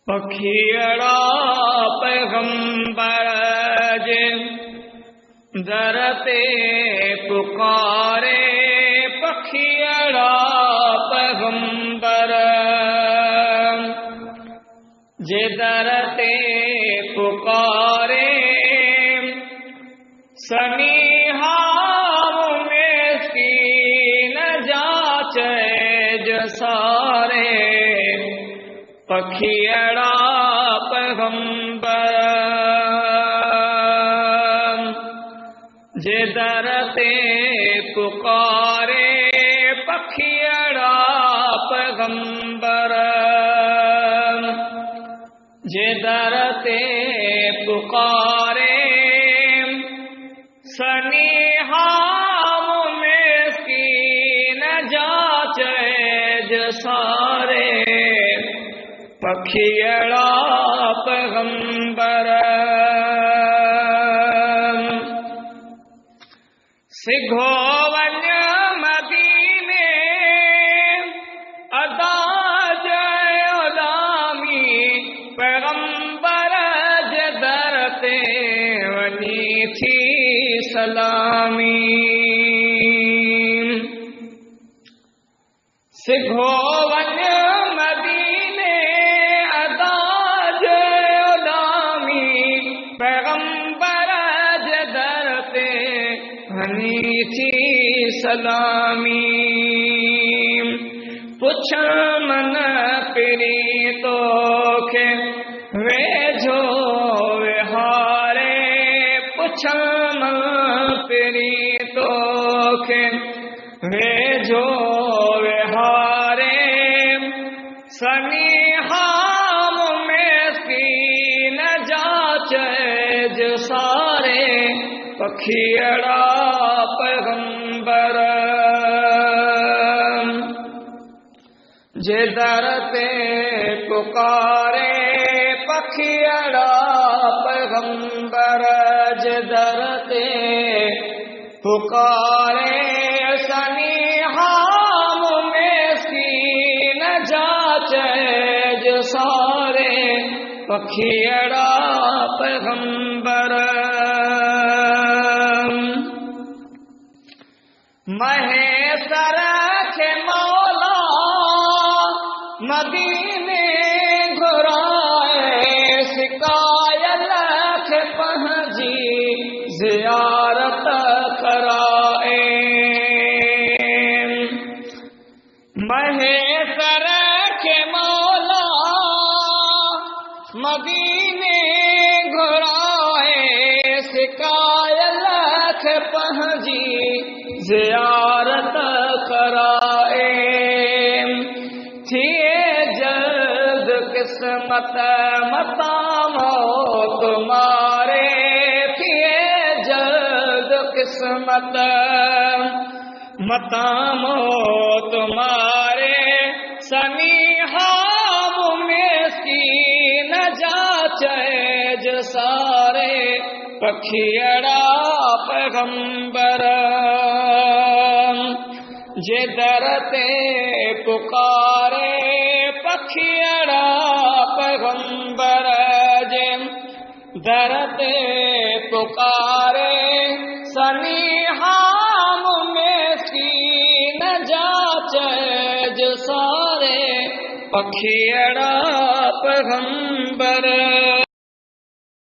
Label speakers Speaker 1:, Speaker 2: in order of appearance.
Speaker 1: پکھیڑا پیغمبر جے در تے پکارے، پکھیڑا پیغمبر جے در تے پکارے، سنیہا مسکین جاچے جسارے، پکھیڑا پیغمبر جے در تے پکارے، پکھیڑا پیغمبر جے در تے پکارے، سنیہا مسکین جاچے جسارے، پکھیڑا پیغمبر سگھو ون مدینے ادا جے ادامی، پیغمبر جے در تے ونی تھی سلامی، سگھو ون مدینے ادا جے ادامی، پیغمبر جے در تے ونی تھی سلامی، پچھن من پری تو کے ویجھو وہارے، پچھن من پری تو کے ویجھو وہارے، سنیہا مسکین جاچے جسارے، پکھیڑا پیغمبر جے در تے پکارے، پکھیڑا پیغمبر جے در تے پکارے، سنیہا مسکین جاچے جسارے، پکھیڑا پیغمبر مہیسر کے مولا مدینے گھرائے، سکائے لکھ پہنجی زیارت کرائے، مہیسر کے مولا مدینے گھرائے، سکائے لکھ پہنجی زیارت کرائے، تھیے جلد قسمت متام تمہارے، تھیے جلد قسمت متام تمہارے، سنیہا مسکین جاچے جسارے، پکھیڑا پیغمبر جے در تے پکارے، پکھیڑا پیغمبر جے در تے پکارے، سنیہا مسکین جاچے جسارے، پکھیڑا پیغمبر